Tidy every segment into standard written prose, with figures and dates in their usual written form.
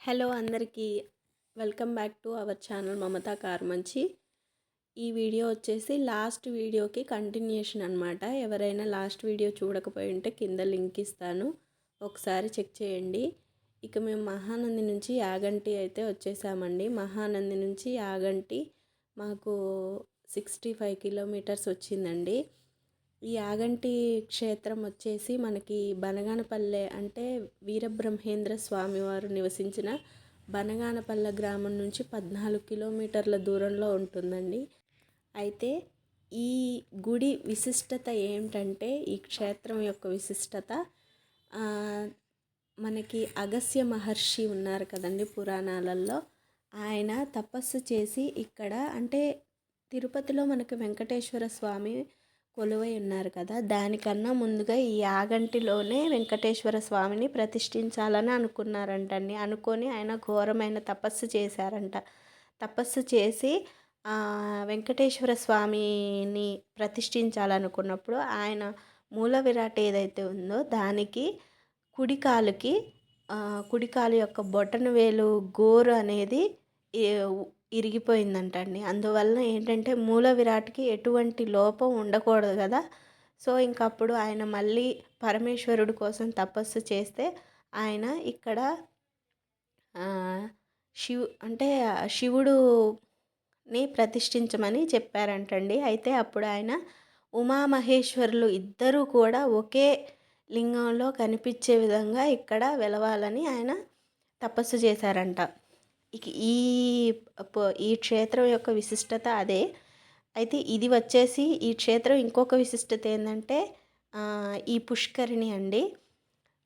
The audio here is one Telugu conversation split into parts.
హలో అందరికీ welcome back to our channel Mamata Karmanchi. ఈ వీడియో వచ్చేసి లాస్ట్ వీడియోకి కంటిన్యూషన్ అనమాట. ఎవరైనా లాస్ట్ వీడియో చూడకపోయి ఉంటే కింద లింక్ ఇస్తాను, ఒకసారి చెక్ చేయండి. ఇక మేము మహానంది నుంచి యాగంటి అయితే వచ్చేసామండి. మహానంది నుంచి యాగంటి మాకు 65 కిలోమీటర్స్ వచ్చిందండి. ఈ యాగంటి క్షేత్రం వచ్చేసి మనకి బనగానపల్లె అంటే వీరబ్రహ్మేంద్ర స్వామివారు నివసించిన బనగానపల్లె గ్రామం నుంచి 14 కిలోమీటర్ల దూరంలో ఉంటుందండి. అయితే ఈ గుడి విశిష్టత ఏమిటంటే, ఈ క్షేత్రం యొక్క విశిష్టత మనకి అగస్త్య మహర్షి ఉన్నారు కదండి పురాణాలలో. ఆయన తపస్సు చేసి ఇక్కడ అంటే తిరుపతిలో మనకి వెంకటేశ్వర స్వామి కొలువై ఉన్నారు కదా, దానికన్నా ముందుగా ఈ యాగంటిలోనే వెంకటేశ్వర స్వామిని ప్రతిష్ఠించాలని అనుకున్నారంటండి. అనుకొని ఆయన ఘోరమైన తపస్సు చేశారంట. తపస్సు చేసి వెంకటేశ్వర స్వామిని ప్రతిష్ఠించాలనుకున్నప్పుడు ఆయన మూల విరాట్ ఏదైతే ఉందో దానికి కుడికాలు యొక్క బొటన వేలు గోరు అనేది ఇరిగిపోయిందంట అండి. అందువలన ఏంటంటే మూల విరాట్కి ఎటువంటి లోపం ఉండకూడదు కదా. సో ఇంకప్పుడు ఆయన మళ్ళీ పరమేశ్వరుడు కోసం తపస్సు చేస్తే ఆయన ఇక్కడ శివుడుని ప్రతిష్ఠించమని చెప్పారంటండి. అయితే అప్పుడు ఆయన ఉమామహేశ్వరులు ఇద్దరూ కూడా ఒకే లింగంలో కనిపించే విధంగా ఇక్కడ వెలవాలని ఆయన తపస్సు చేశారంట. ఇక ఈ క్షేత్రం యొక్క విశిష్టత అదే. అయితే ఇది వచ్చేసి ఈ క్షేత్రం ఇంకొక విశిష్టత ఏంటంటే ఈ పుష్కరిణి అండి.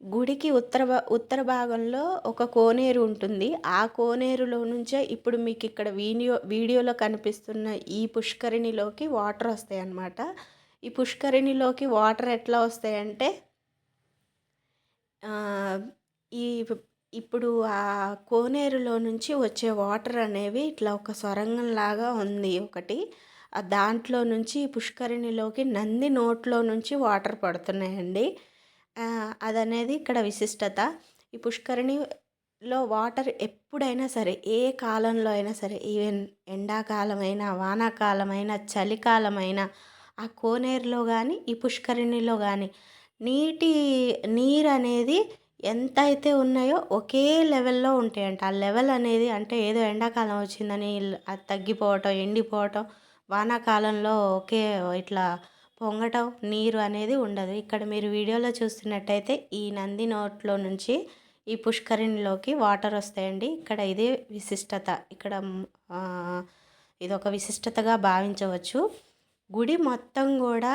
గుడికి ఉత్తర భాగంలో ఒక కోనేరు ఉంటుంది. ఆ కోనేరులో నుంచే ఇప్పుడు మీకు ఇక్కడ వీడియోలో కనిపిస్తున్న ఈ పుష్కరిణిలోకి వాటర్ వస్తాయి అన్నమాట. ఈ పుష్కరిణిలోకి వాటర్ ఎట్లా వస్తాయంటే ఈ ఇప్పుడు ఆ కోనేరులో నుంచి వచ్చే వాటర్ అనేవి ఇట్లా ఒక సొరంగం లాగా ఉంది ఒకటి. దాంట్లో నుంచి పుష్కరిణిలోకి నంది నోట్లో నుంచి వాటర్ పడుతున్నాయండి. అదనేది ఇక్కడ విశిష్టత. ఈ పుష్కరిణిలో వాటర్ ఎప్పుడైనా సరే, ఏ కాలంలో అయినా సరే, ఈవెన్ ఎండాకాలమైనా వానాకాలమైనా చలికాలమైనా ఆ కోనేరులో కానీ ఈ పుష్కరిణిలో కానీ నీరు అనేది ఎంత అయితే ఉన్నాయో ఒకే లెవెల్లో ఉంటాయంట. ఆ లెవెల్ అనేది అంటే ఏదో ఎండాకాలం వచ్చిందని అది తగ్గిపోవటం, ఎండిపోవటం, వానాకాలంలో ఒకే ఇట్లా పొంగటం నీరు అనేది ఉండదు. ఇక్కడ మీరు వీడియోలో చూస్తున్నట్టయితే ఈ నంది నోట్లో నుంచి ఈ పుష్కరిణిలోకి వాటర్ వస్తాయండి. ఇక్కడ ఇదే విశిష్టత. ఇక్కడ ఇదొక విశిష్టతగా భావించవచ్చు. గుడి మొత్తం కూడా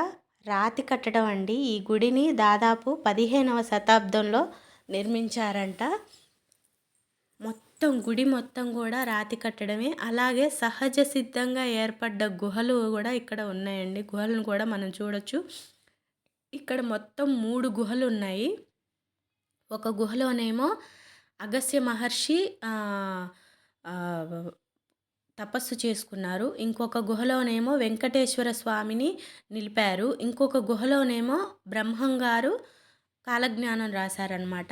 రాతి కట్టడం అండి. ఈ గుడిని దాదాపు 15వ శతాబ్దంలో నిర్మించారంట. గుడి మొత్తం కూడా రాతి కట్టడమే. అలాగే సహజ సిద్ధంగా ఏర్పడ్డ గుహలు కూడా ఇక్కడ ఉన్నాయండి. గుహలను కూడా మనం చూడొచ్చు. ఇక్కడ మొత్తం 3 గుహలు ఉన్నాయి. ఒక గుహలోనేమో అగస్త్య మహర్షి తపస్సు చేసుకున్నారు. ఇంకొక గుహలోనేమో వెంకటేశ్వర స్వామిని నిలిపారు. ఇంకొక గుహలోనేమో బ్రహ్మంగారు కాలజ్ఞానం రాశారనమాట.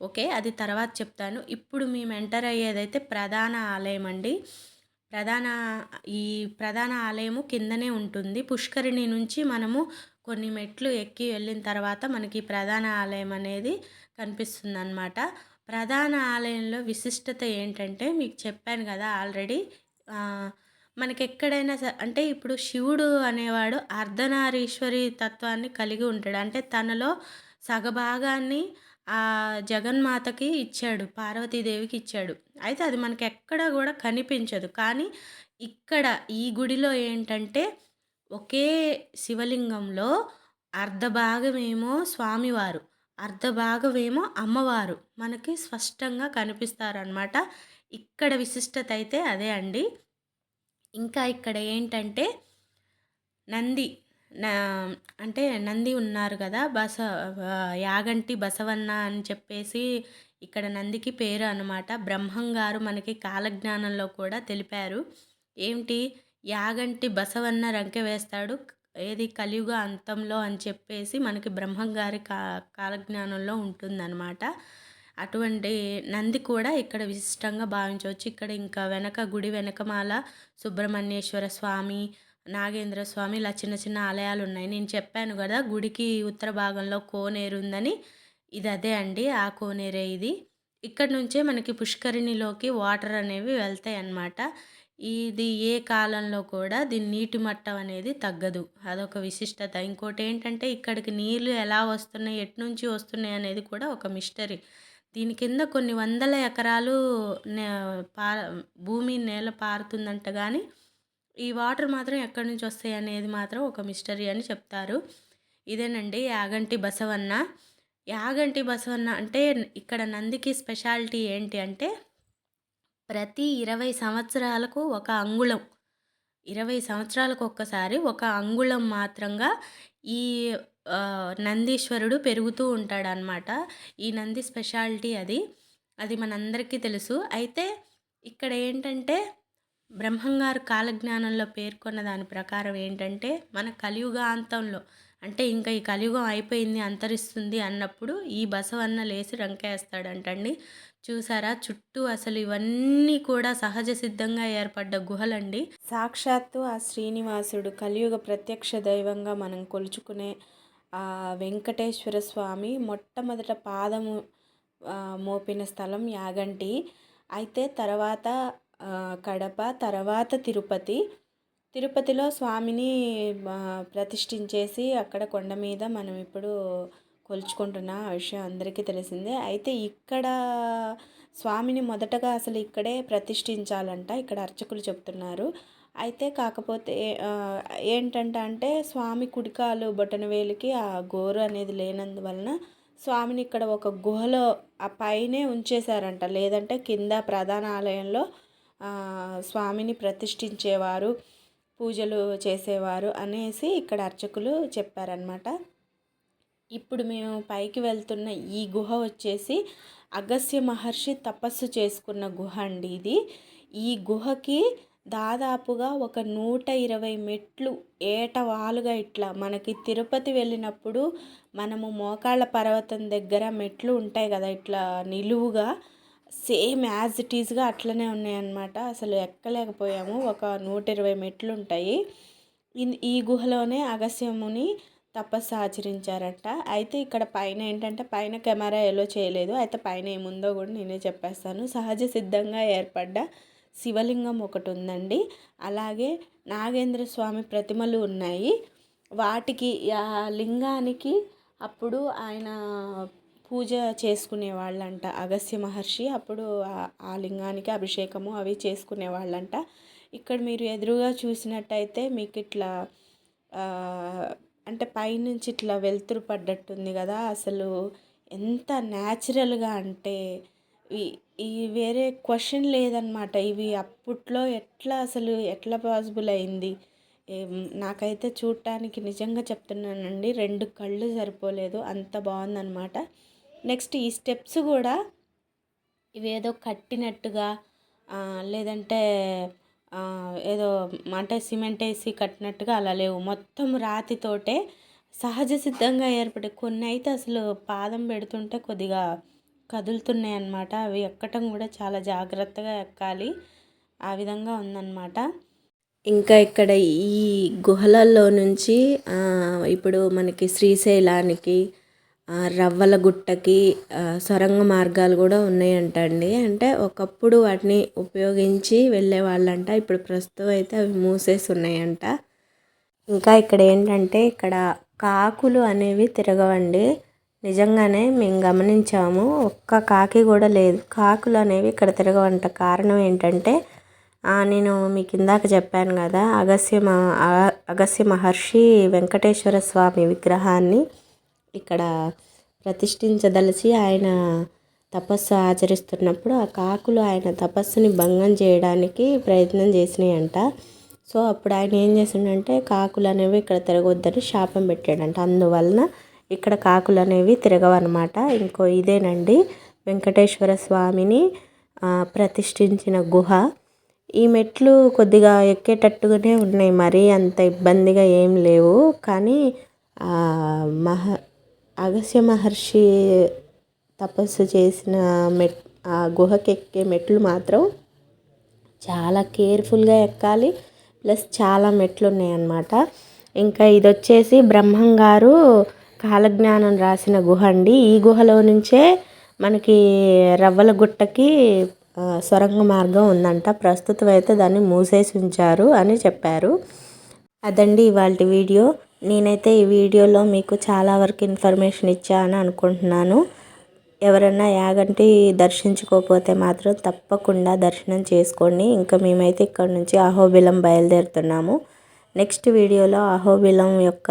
ఓకే, అది తర్వాత చెప్తాను. ఇప్పుడు మేము ఎంటర్ అయ్యేదైతే ప్రధాన ఆలయం అండి. ఈ ప్రధాన ఆలయము కిందనే ఉంటుంది. పుష్కరిణి నుంచి మనము కొన్ని మెట్లు ఎక్కి వెళ్ళిన తర్వాత మనకి ప్రధాన ఆలయం అనేది కనిపిస్తుంది అన్నమాట. ప్రధాన ఆలయంలో విశిష్టత ఏంటంటే మీకు చెప్పాను కదా ఆల్రెడీ. మనకి ఎక్కడైనా అంటే ఇప్పుడు శివుడు అనేవాడు అర్ధనారీశ్వరి తత్వాన్ని కలిగి ఉంటాడు. అంటే తనలో సగభాగాన్ని ఆ జగన్మాతకి ఇచ్చాడు, పార్వతీదేవికి ఇచ్చాడు. అయితే అది మనకి ఎక్కడ కూడా కనిపించదు. కానీ ఇక్కడ ఈ గుడిలో ఏంటంటే ఒకే శివలింగంలో అర్ధభాగమేమో స్వామివారు, అర్ధభాగమేమో అమ్మవారు మనకి స్పష్టంగా కనిపిస్తారనమాట. ఇక్కడ విశిష్టత అయితే అదే అండి. ఇంకా ఇక్కడ ఏంటంటే అంటే నంది ఉన్నారు కదా, యాగంటి బసవన్న అని చెప్పేసి ఇక్కడ నందికి పేరు అనమాట. బ్రహ్మంగారు మనకి కాలజ్ఞానంలో కూడా తెలిపారు. ఏంటి, యాగంటి బసవన్న రంకె వేస్తాడు ఏది కలియుగ అంతంలో అని చెప్పేసి మనకి బ్రహ్మంగారి కాలజ్ఞానంలో ఉంటుందన్నమాట. అటువంటి నంది కూడా ఇక్కడ విశిష్టంగా భావించవచ్చు. ఇక్కడ ఇంకా గుడి వెనకమాల సుబ్రహ్మణ్యేశ్వర స్వామి, నాగేంద్ర స్వామి ఇలా చిన్న చిన్న ఆలయాలు ఉన్నాయి. నేను చెప్పాను కదా గుడికి ఉత్తర భాగంలో కోనేరు ఉందని, ఇది అదే అండి, ఆ కోనేరే ఇది. ఇక్కడ నుంచే మనకి పుష్కరిణిలోకి వాటర్ అనేవి వెళ్తాయి అన్నమాట. ఇది ఏ కాలంలో కూడా దీని నీటి మట్టం అనేది తగ్గదు, అదొక విశిష్టత. ఇంకోటి ఏంటంటే ఇక్కడికి నీళ్ళు ఎలా వస్తున్నాయి, ఎటు నుంచి వస్తున్నాయి అనేది కూడా ఒక మిస్టరీ. దీని కింద కొన్ని వందల ఎకరాలు నే పా భూమి నేల పారుతుందంట, కానీ ఈ వాటర్ మాత్రం ఎక్కడి నుంచి వస్తాయి అనేది మాత్రం ఒక మిస్టరీ అని చెప్తారు. ఇదేనండి యాగంటి బసవన్న. యాగంటి బసవన్న అంటే ఇక్కడ నందికి స్పెషాలిటీ ఏంటి అంటే ప్రతి 20 సంవత్సరాలకు ఒక అంగుళం, 20 సంవత్సరాలకు ఒక్కసారి ఒక అంగుళం మాత్రంగా ఈ నందీశ్వరుడు పెరుగుతూ ఉంటాడనమాట. ఈ నంది స్పెషాలిటీ అది, అది మనందరికీ తెలుసు. అయితే ఇక్కడ ఏంటంటే బ్రహ్మంగారు కాలజ్ఞానంలో పేర్కొన్న దాని ప్రకారం ఏంటంటే మన కలియుగాంతంలో, అంటే ఇంకా ఈ కలియుగం అయిపోయింది అంతరిస్తుంది అన్నప్పుడు ఈ బసవన్న లేసి రంకేస్తాడంటండి. చూసారా చుట్టూ అసలు ఇవన్నీ కూడా సహజ సిద్ధంగా ఏర్పడ్డ గుహలండి. సాక్షాత్తు ఆ శ్రీనివాసుడు కలియుగ ప్రత్యక్ష దైవంగా మనం కొలుచుకునే ఆ వెంకటేశ్వర స్వామి మొట్టమొదట పాదము మోపిన స్థలం యాగంటి. అయితే తర్వాత కడప, తర్వాత తిరుపతిలో స్వామిని ప్రతిష్ఠించేసి అక్కడ కొండ మీద మనం ఇప్పుడు కొలుచుకుంటున్న ఆ విషయం అందరికీ తెలిసిందే. అయితే ఇక్కడ స్వామిని మొదటగా అసలు ఇక్కడే ప్రతిష్ఠించాలంట, ఇక్కడ అర్చకులు చెప్తున్నారు. అయితే కాకపోతే ఏంటంటే స్వామి కుడికాలు బొటనవేలికి ఆ గోరు అనేది లేనందువలన స్వామిని ఇక్కడ ఒక గుహలో ఆ పైనే ఉంచేశారంట, లేదంటే కింద ప్రధాన ఆలయంలో స్వామిని ప్రతిష్ఠించేవారు, పూజలు చేసేవారు అనేసి ఇక్కడ అర్చకులు చెప్పారనమాట. ఇప్పుడు మేము పైకి వెళ్తున్న ఈ గుహ వచ్చేసి అగస్త్య మహర్షి తపస్సు చేసుకున్న గుహ అండి ఇది. ఈ గుహకి దాదాపుగా ఒక 120 మెట్లు ఏటవాలుగా, ఇట్లా మనకి తిరుపతి వెళ్ళినప్పుడు మనము మోకాళ్ళ పర్వతం దగ్గర మెట్లు ఉంటాయి కదా ఇట్లా నిలువుగా, సేమ్ యాజ్ ఇట్ ఈజ్గా అట్లనే ఉన్నాయన్నమాట. అసలు ఎక్కలేకపోయాము. ఒక 120 మెట్లు ఉంటాయి. ఈ గుహలోనే అగస్త్యముని తపస్సు ఆచరించారట. అయితే ఇక్కడ పైన ఏంటంటే పైన కెమెరా ఎలో చేయలేదు. అయితే పైన ఏముందో కూడా నేనే చెప్పేస్తాను. సహజ సిద్ధంగా ఏర్పడ్డ శివలింగం ఒకటి ఉందండి. అలాగే నాగేంద్ర స్వామి ప్రతిమలు ఉన్నాయి. వాటికి ఆ లింగానికి అప్పుడు ఆయన పూజ చేసుకునే వాళ్ళంట అగస్త్య మహర్షి. అప్పుడు ఆ లింగానికి అభిషేకము అవి చేసుకునే వాళ్ళంట. ఇక్కడ మీరు ఎదురుగా చూసినట్టయితే మీకు ఇట్లా అంటే పైనుంచి ఇట్లా వెలుతురు పడ్డట్టుంది కదా, అసలు ఎంత న్యాచురల్గా అంటే ఈ వేరే క్వశ్చన్ లేదనమాట. ఇవి అప్పట్లో అసలు ఎట్లా పాసిబుల్ అయింది, నాకైతే చూడటానికి నిజంగా చెప్తున్నానండి 2 కళ్ళు సరిపోలేదు, అంత బాగుందన్నమాట. నెక్స్ట్ ఈ స్టెప్స్ కూడా ఇవేదో కట్టినట్టుగా లేదంటే ఏదో అంటే సిమెంట్ వేసి కట్టినట్టుగా అలా లేవు, మొత్తం రాతితోటే సహజ సిద్ధంగా ఏర్పడే. కొన్ని అయితే అసలు పాదం పెడుతుంటే కొద్దిగా కదులుతున్నాయి అన్నమాట. అవి ఎక్కటం కూడా చాలా జాగ్రత్తగా ఎక్కాలి, ఆ విధంగా ఉందన్నమాట. ఇంకా ఇక్కడ ఈ గుహలలో నుంచి ఇప్పుడు మనకి శ్రీశైలానికి, రవ్వలగుట్టకి సొరంగ మార్గాలు కూడా ఉన్నాయంటండి. అంటే ఒకప్పుడు వాటిని ఉపయోగించి వెళ్ళే వాళ్ళంట, ఇప్పుడు ప్రస్తుతం అయితే అవి మూసేసి ఉన్నాయంట. ఇంకా ఇక్కడ ఏంటంటే ఇక్కడ కాకులు అనేవి తిరగవండి. నిజంగానే మేము గమనించాము, ఒక్క కాకి కూడా లేదు. కాకులు అనేవి ఇక్కడ తిరగవంట. కారణం ఏంటంటే నేను మీకు ఇందాక చెప్పాను కదా, అగస్త్య మహర్షి వెంకటేశ్వర స్వామి విగ్రహాన్ని ఇక్కడ ప్రతిష్ఠించదలిచి ఆయన తపస్సు ఆచరిస్తున్నప్పుడు ఆ కాకులు ఆయన తపస్సుని భంగం చేయడానికి ప్రయత్నం చేసినాయంట. సో అప్పుడు ఆయన ఏం చేసిండంటే కాకులు అనేవి ఇక్కడ తిరగొద్దని శాపం పెట్టాడంట. అందువలన ఇక్కడ కాకులు అనేవి తిరగవన్నమాట. ఇంకో ఇదేనండి వెంకటేశ్వర స్వామిని ప్రతిష్ఠించిన గుహ. ఈ మెట్లు కొద్దిగా ఎక్కేటట్టుగానే ఉన్నాయి, మరీ అంత ఇబ్బందిగా ఏం లేవు. కానీ అగస్త్య మహర్షి తపస్సు చేసిన ఆ గుహకి ఎక్కే మెట్లు మాత్రం చాలా కేర్ఫుల్గా ఎక్కాలి. ప్లస్ చాలా మెట్లు ఉన్నాయన్నమాట. ఇంకా ఇది వచ్చేసి బ్రహ్మంగారు కాలజ్ఞానం రాసిన గుహ అండి. ఈ గుహలో నుంచే మనకి రవ్వల గుట్టకి సొరంగ మార్గం ఉందంట. ప్రస్తుతం అయితే దాన్ని మూసేసి ఉంచారు అని చెప్పారు. అదండి ఇవాళ వీడియో. నేనైతే ఈ వీడియోలో మీకు చాలా వరకు ఇన్ఫర్మేషన్ ఇచ్చాను అనుకుంటున్నాను. ఎవరన్నా యాగంటి దర్శించుకోకపోతే మాత్రం తప్పకుండా దర్శనం చేసుకోండి. ఇంకా మేమైతే ఇక్కడ నుంచి అహోబిలం బయలుదేరుతున్నాము. నెక్స్ట్ వీడియోలో అహోబిలం యొక్క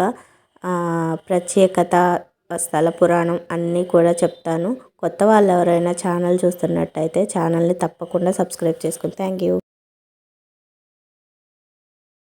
ప్రత్యేకత, స్థల పురాణం అన్నీ కూడా చెప్తాను. కొత్త వాళ్ళు ఎవరైనా ఛానల్ చూస్తున్నట్టయితే ఛానల్ని తప్పకుండా సబ్స్క్రైబ్ చేసుకోండి. Thank you.